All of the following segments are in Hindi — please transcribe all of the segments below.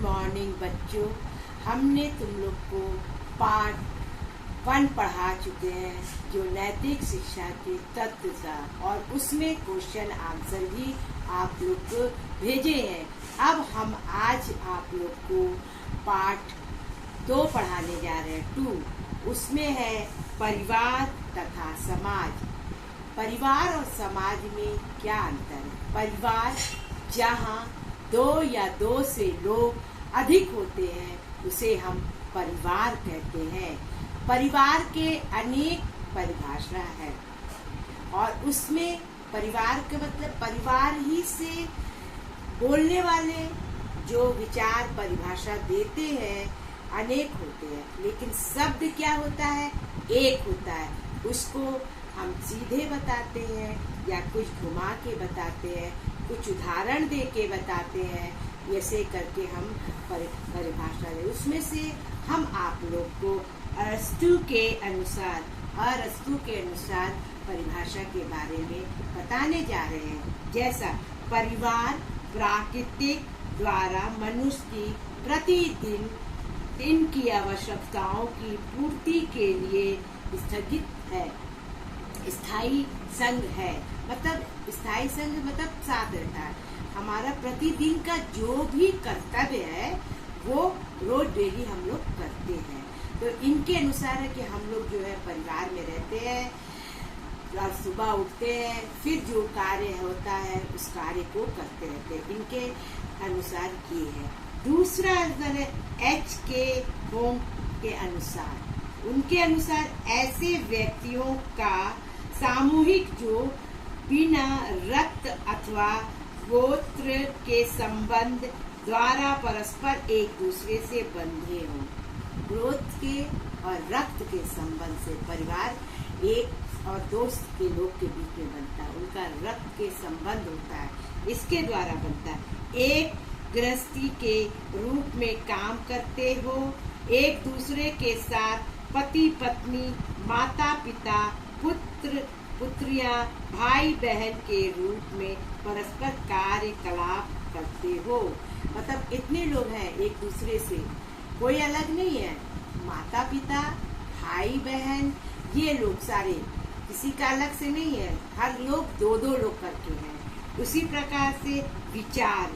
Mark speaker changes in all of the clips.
Speaker 1: मॉर्निंग बच्चों। हमने तुम लोग को पार्ट 1 पढ़ा चुके हैं जो नैतिक शिक्षा के तत्व था, और उसमें क्वेश्चन आंसर भी आप लोग को भेजे हैं। अब हम आज आप लोग को पार्ट 2 पढ़ाने जा रहे हैं, 2। उसमें है परिवार तथा समाज। परिवार और समाज में क्या अंतर है? परिवार जहाँ 2 या 2 से लोग अधिक होते हैं उसे हम परिवार कहते हैं। परिवार के अनेक परिभाषा है और उसमें परिवार का मतलब परिवार ही से बोलने वाले जो विचार परिभाषा देते हैं अनेक होते हैं, लेकिन शब्द क्या होता है? एक होता है। उसको हम सीधे बताते हैं या कुछ घुमा के बताते हैं, कुछ उदाहरण दे के बताते हैं, ऐसे करके हम परिभाषा दें। उसमें से हम आप लोग को अरस्तु के अनुसार परिभाषा के बारे में बताने जा रहे हैं। जैसा परिवार प्राकृतिक द्वारा मनुष्य की प्रतिदिन की आवश्यकताओं की पूर्ति के लिए स्थगित है, स्थायी संघ है। मतलब स्थायी संघ मतलब साथ रहता है। हमारा प्रतिदिन का जो भी कर्तव्य है वो रोज डेली हम लोग करते हैं। तो इनके अनुसार है कि हम लोग जो है परिवार में रहते हैं, सुबह उठते हैं, फिर जो कार्य होता है उस कार्य को करते रहते हैं। इनके अनुसार ये है। दूसरा है HK होम के अनुसार। उनके अनुसार ऐसे व्यक्तियों का सामूहिक जो बिना रक्त अथवा गोत्र के संबंध द्वारा परस्पर एक दूसरे से बंधे हों। गोत्र के और रक्त के संबंध से परिवार एक और दोस्त के लोग के बीच में बनता है, उनका रक्त के संबंध होता है, इसके द्वारा बनता है। एक गृहस्थी के रूप में काम करते हो, एक दूसरे के साथ पति पत्नी, माता पिता, पुत्र पुत्रियां, भाई बहन के रूप में परस्पर कार्यकलाप करते हो। मतलब इतने लोग हैं एक दूसरे से, कोई अलग नहीं है। माता पिता, भाई बहन, ये लोग सारे किसी का अलग से नहीं है, हर लोग 2-2 लोग करके हैं। उसी प्रकार से विचार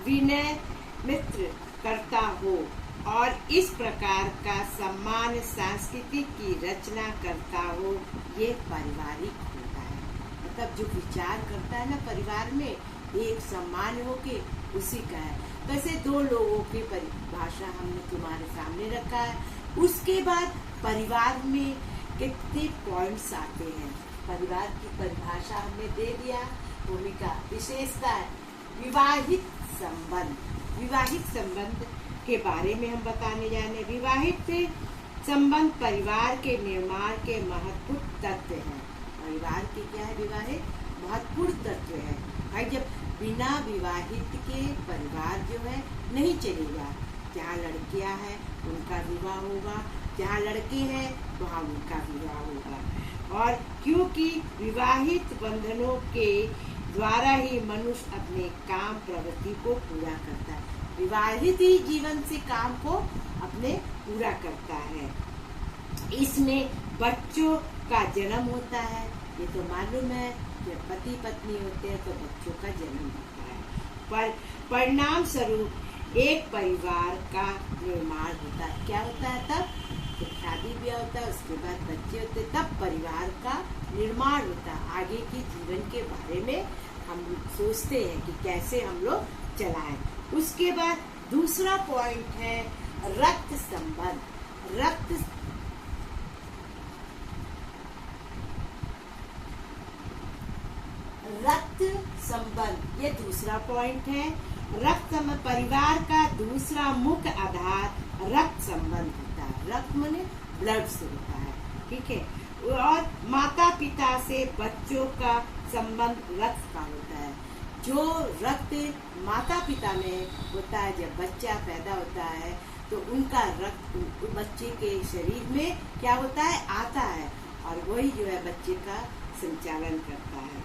Speaker 1: विनय मित्र करता हो और इस प्रकार का सम्मान संस्कृति की रचना करता हो, ये पारिवारिक होता है। मतलब जो विचार करता है ना परिवार में, एक सम्मान हो के उसी का है। तो ऐसे 2 लोगों की परिभाषा हमने तुम्हारे सामने रखा है। उसके बाद परिवार में कितने पॉइंट्स आते हैं, परिवार की परिभाषा हमने दे दिया। भूमिका विशेषता है विवाहित संबंध के बारे में हम बताने जाने। विवाहित संबंध परिवार के निर्माण के महत्वपूर्ण तत्व है। परिवार के क्या है? विवाहित महत्वपूर्ण तत्व है भाई। जब बिना विवाहित के परिवार जो है नहीं चलेगा। जहाँ लड़कियां हैं उनका विवाह होगा, जहाँ लड़के हैं वहाँ उनका विवाह होगा। और क्योंकि विवाहित बंधनों के द्वारा ही मनुष्य अपने काम प्रवृत्ति को पूरा करता है। विवाहित ही जीवन से काम को अपने पूरा करता है। इसमें बच्चों का जन्म होता है, ये तो मालूम है। जब पति पत्नी होते हैं तो बच्चों का जन्म होता है। पर परिणाम स्वरूप एक परिवार का निर्माण होता है। क्या होता है? तब जब शादी ब्याह होता है, उसके बाद बच्चे होते, तब परिवार का निर्माण होता है। आगे के जीवन के बारे में हम सोचते हैं कि कैसे हम लोग चलाएं। उसके बाद दूसरा पॉइंट है रक्त संबंध। रक्त संबंध ये दूसरा पॉइंट है। रक्त संबंध परिवार का दूसरा मुख्य आधार रक्त संबंध होता है। रक्त माने ब्लड से होता है, ठीक है। और माता पिता से बच्चों का संबंध रक्त का होता है। जो रक्त माता पिता में होता है, जब बच्चा पैदा होता है तो उनका रक्त बच्चे के शरीर में क्या होता है? आता है, और वही जो है बच्चे का संचालन करता है।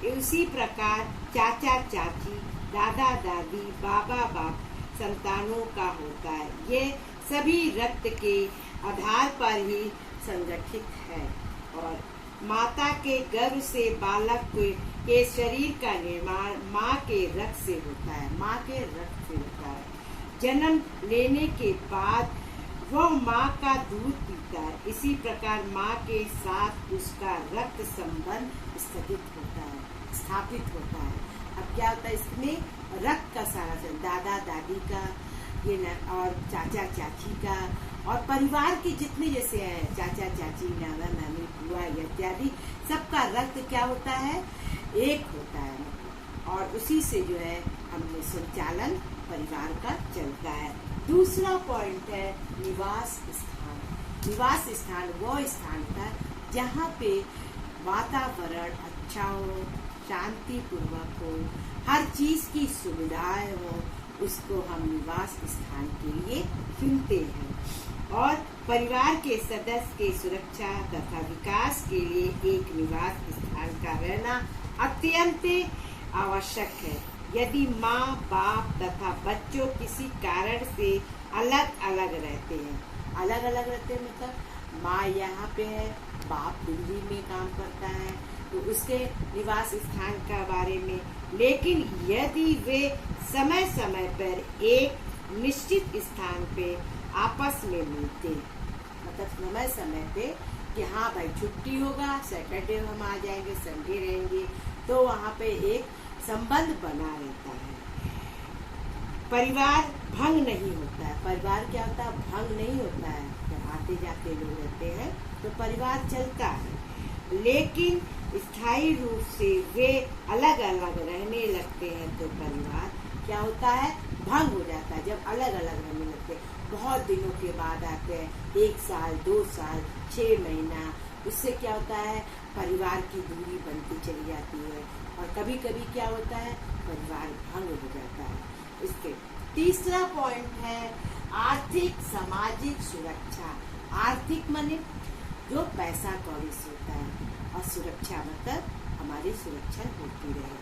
Speaker 1: उसी प्रकार चाचा चाची, दादा दादी, बाबा बाप संतानों का होता है। ये सभी रक्त के आधार पर ही संगठित है और माता के गर्भ से बालक के शरीर का निर्माण माँ के रक्त से होता है। माँ के रक्त से होता है। जन्म लेने के बाद वह माँ का दूध पीता है। इसी प्रकार माँ के साथ उसका रक्त संबंध स्थापित होता है। अब क्या होता है, इसमें रक्त का सारा दादा दादी का ये और चाचा चाची का और परिवार के जितने जैसे हैं, चाचा चाची, नाना नानी, बुआ इत्यादि, सबका रक्त क्या होता है, एक होता है और उसी से जो है हमने संचालन परिवार का चलता है। दूसरा पॉइंट है निवास स्थान। निवास स्थान वो स्थान था जहाँ पे वातावरण अच्छा हो, शांति पूर्वक हो, हर चीज की सुविधाएं हो, उसको हम निवास स्थान के लिए चुनते हैं। और परिवार के सदस्य के सुरक्षा तथा विकास के लिए एक निवास स्थान का रहना अत्यंत आवश्यक है। यदि माँ बाप तथा बच्चों किसी कारण से अलग अलग रहते हैं, मतलब माँ यहाँ पे है, बाप दिल्ली में काम करता है, तो उसके निवास स्थान का बारे में, लेकिन यदि वे समय समय पर एक निश्चित स्थान पे आपस में मिलते, मतलब समय समय पे कि हाँ भाई छुट्टी होगा, सैटरडे हम आ जाएंगे, संडे रहेंगे, तो वहाँ पे एक संबंध बना रहता है। परिवार भंग नहीं होता है। परिवार क्या होता है, भंग नहीं होता है। जब आते जाते लोग रहते हैं तो परिवार चलता है, लेकिन स्थायी रूप से वे अलग अलग रहने लगते हैं तो परिवार क्या होता है, भंग हो जाता है। जब अलग अलग रहने लगते हैं, बहुत दिनों के बाद आते हैं, 1 साल 2 साल 6 महीना, उससे क्या होता है, परिवार की दूरी बनती चली जाती है और कभी कभी क्या होता है, परिवार भंग हो जाता है। इसके तीसरा पॉइंट है आर्थिक सामाजिक सुरक्षा। आर्थिक माने जो पैसा कौड़ी से होता है और सुरक्षा मतलब हमारी सुरक्षा होती रहे,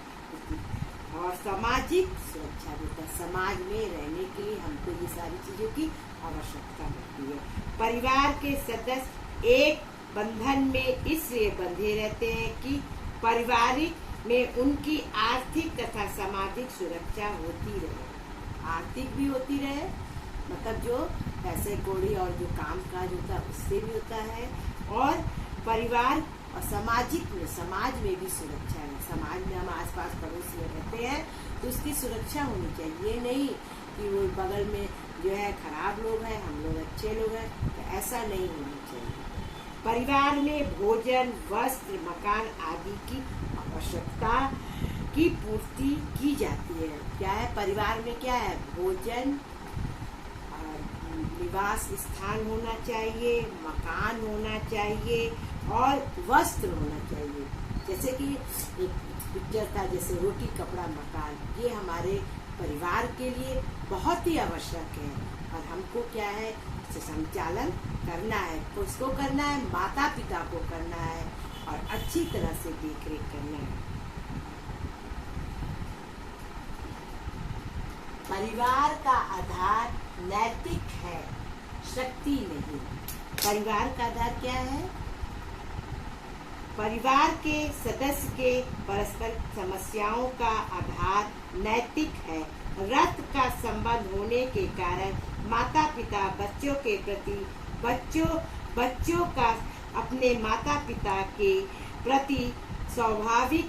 Speaker 1: और सामाजिक सुरक्षा होता है, समाज में रहने के लिए हमको ये सारी चीजों की आवश्यकता होती है। परिवार के सदस्य एक बंधन में इसलिए बंधे रहते हैं कि पारिवारिक में उनकी आर्थिक तथा सामाजिक सुरक्षा होती रहे। आर्थिक भी होती रहे, मतलब जो पैसे कौड़ी और जो काम काज होता है उससे भी होता है, और परिवार और सामाजिक में, समाज में भी सुरक्षा है। समाज में हम आसपास पड़ोस में रहते हैं तो उसकी सुरक्षा होनी चाहिए। ये नहीं कि वो बगल में जो है खराब लोग हैं, हम लोग अच्छे लोग हैं, तो ऐसा नहीं होना चाहिए। परिवार में भोजन, वस्त्र, मकान आदि की आवश्यकता की पूर्ति की जाती है। क्या है, परिवार में क्या है, भोजन, निवास स्थान होना चाहिए, मकान होना चाहिए और वस्त्र होना चाहिए। जैसे कि एक पिक्चर था, जैसे रोटी कपड़ा मकान, ये हमारे परिवार के लिए बहुत ही आवश्यक है और हमको क्या है, इससे संचालन करना है। उसको करना है, माता पिता को करना है और अच्छी तरह से देख रेख करना है। परिवार का आधार नैतिक है, शक्ति नहीं। परिवार का आधार क्या है, परिवार के सदस्य के परस्पर समस्याओं का आधार नैतिक है। रक्त का संबंध होने के कारण माता पिता बच्चों के प्रति, बच्चों का अपने माता पिता के प्रति स्वाभाविक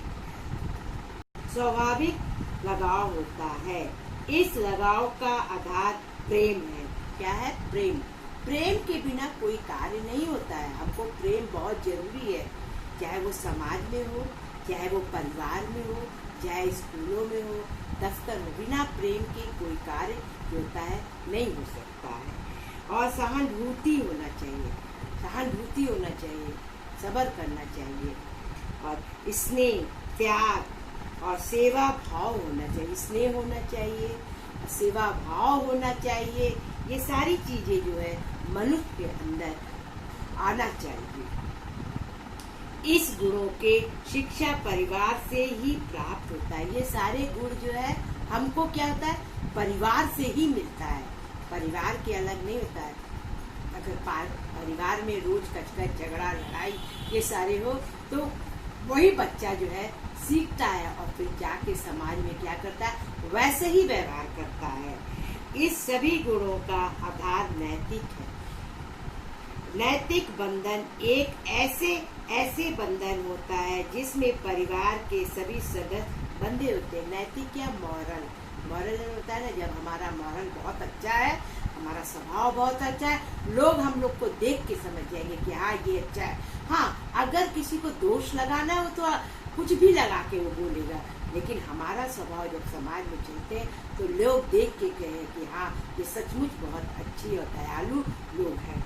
Speaker 1: लगाव होता है। इस लगाव का आधार प्रेम है। क्या है, प्रेम। प्रेम के बिना कोई कार्य नहीं होता है। हमको प्रेम बहुत जरूरी है, चाहे वो समाज में हो, चाहे वो परिवार में हो, चाहे स्कूलों में हो, दफ्तर में। बिना प्रेम के कोई कार्य जो होता है नहीं हो सकता है। और सहानुभूति होना चाहिए, सहानुभूति होना चाहिए, सब्र करना चाहिए और स्नेह, त्याग और सेवा भाव होना चाहिए। स्नेह होना चाहिए, सेवा भाव होना चाहिए। ये सारी चीजें जो है मनुष्य के अंदर आना चाहिए। इस गुणों के शिक्षा परिवार से ही प्राप्त होता है। ये सारे गुण जो है हमको क्या होता है, परिवार से ही मिलता है, परिवार के अलग नहीं होता है। अगर परिवार में रोज कचकच झगड़ा लड़ाई ये सारे हो तो वही बच्चा जो है सीखता है और फिर जाके समाज में क्या करता है, वैसे ही व्यवहार करता है। इस सभी गुणों का आधार नैतिक है। नैतिक बंधन एक ऐसे बंधन होता है जिसमें परिवार के सभी सदस्य बंधे होते हैं। नैतिक या मॉरल होता है ना, जब हमारा मॉरल बहुत अच्छा है, हमारा स्वभाव बहुत अच्छा है, लोग हम लोग को देख के समझ जाएंगे कि हाँ ये अच्छा है। हाँ, अगर किसी को दोष लगाना हो तो कुछ भी लगा के वो बोलेगा, लेकिन हमारा स्वभाव जब समाज में चलते हैं तो लोग देख के कहें कि हाँ ये सचमुच बहुत अच्छी और दयालु लोग हैं।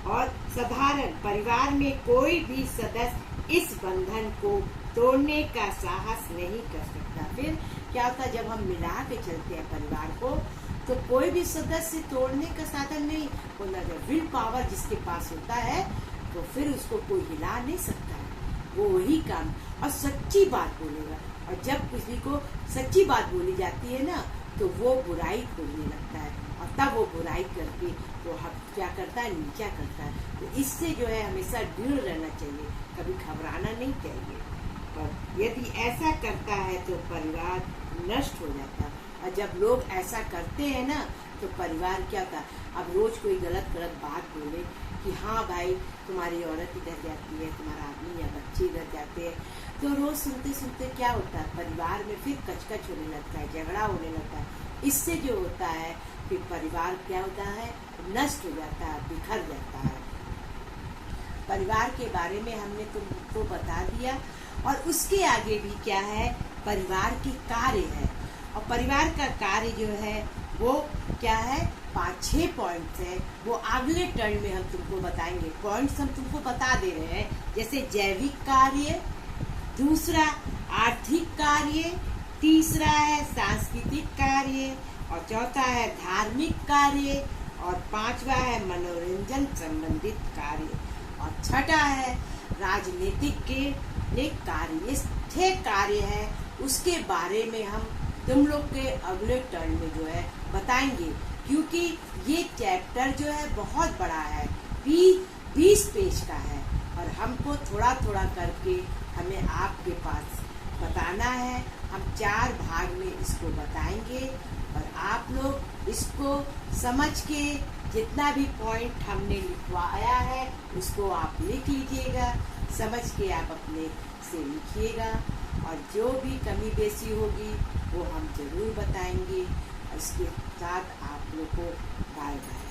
Speaker 1: और साधारण परिवार में कोई भी सदस्य इस बंधन को तोड़ने का साहस नहीं कर सकता। फिर क्या होता है, जब हम मिला के चलते हैं परिवार को तो कोई भी सदस्य तोड़ने का साधन नहीं होना। जब विल पावर जिसके पास होता है तो फिर उसको कोई हिला नहीं सकता है, वो वही काम और सच्ची बात बोलेगा। और जब किसी को सच्ची बात बोली जाती है ना तो वो बुराई खोजने लगता है और तब वो बुराई करके वो क्या करता है, नीचा करता है। तो इससे जो है हमेशा दृढ़ रहना चाहिए, कभी घबराना नहीं चाहिए। और यदि ऐसा करता है तो परिवार नष्ट हो जाता है। और जब लोग ऐसा करते हैं ना तो परिवार क्या होता है, अब रोज कोई गलत बात बोले कि हाँ भाई तुम्हारी औरत इधर जाती है, तुम्हारा आदमी या बच्चे इधर जाते हैं, तो रोज सुनते सुनते क्या होता है, परिवार में फिर कचकच होने लगता है, झगड़ा होने लगता है। इससे जो होता है फिर परिवार क्या होता है, नष्ट हो जाता है, बिखर जाता है। परिवार के बारे में हमने तुमको बता दिया। और उसके आगे भी क्या है, परिवार के कार्य है। और परिवार का कार्य जो है वो क्या है, 5-6 पॉइंट्स है, वो अगले टर्न में हम तुमको बताएंगे। पॉइंट्स हम तुमको बता दे रहे हैं, जैसे जैविक कार्य, दूसरा आर्थिक कार्य, तीसरा है सांस्कृतिक कार्य, और चौथा है धार्मिक कार्य, और पांचवा है मनोरंजन संबंधित कार्य, और छठा है राजनीतिक के कार्य। ये 6 कार्य है, उसके बारे में हम तुम लोग के अगले टर्न में जो है बताएंगे, क्योंकि ये चैप्टर जो है बहुत बड़ा है, 20 पेज का है और हमको थोड़ा थोड़ा करके हमें आपके पास बताना है। हम 4 भाग में इसको बताएंगे और आप लोग इसको समझ के जितना भी पॉइंट हमने लिखवाया है उसको आप लिख लीजिएगा, समझ के आप अपने से लिखिएगा, और जो भी कमी बेसी होगी वो हम जरूर बताएंगे। इसके साथ आप लोग को बाय बाय।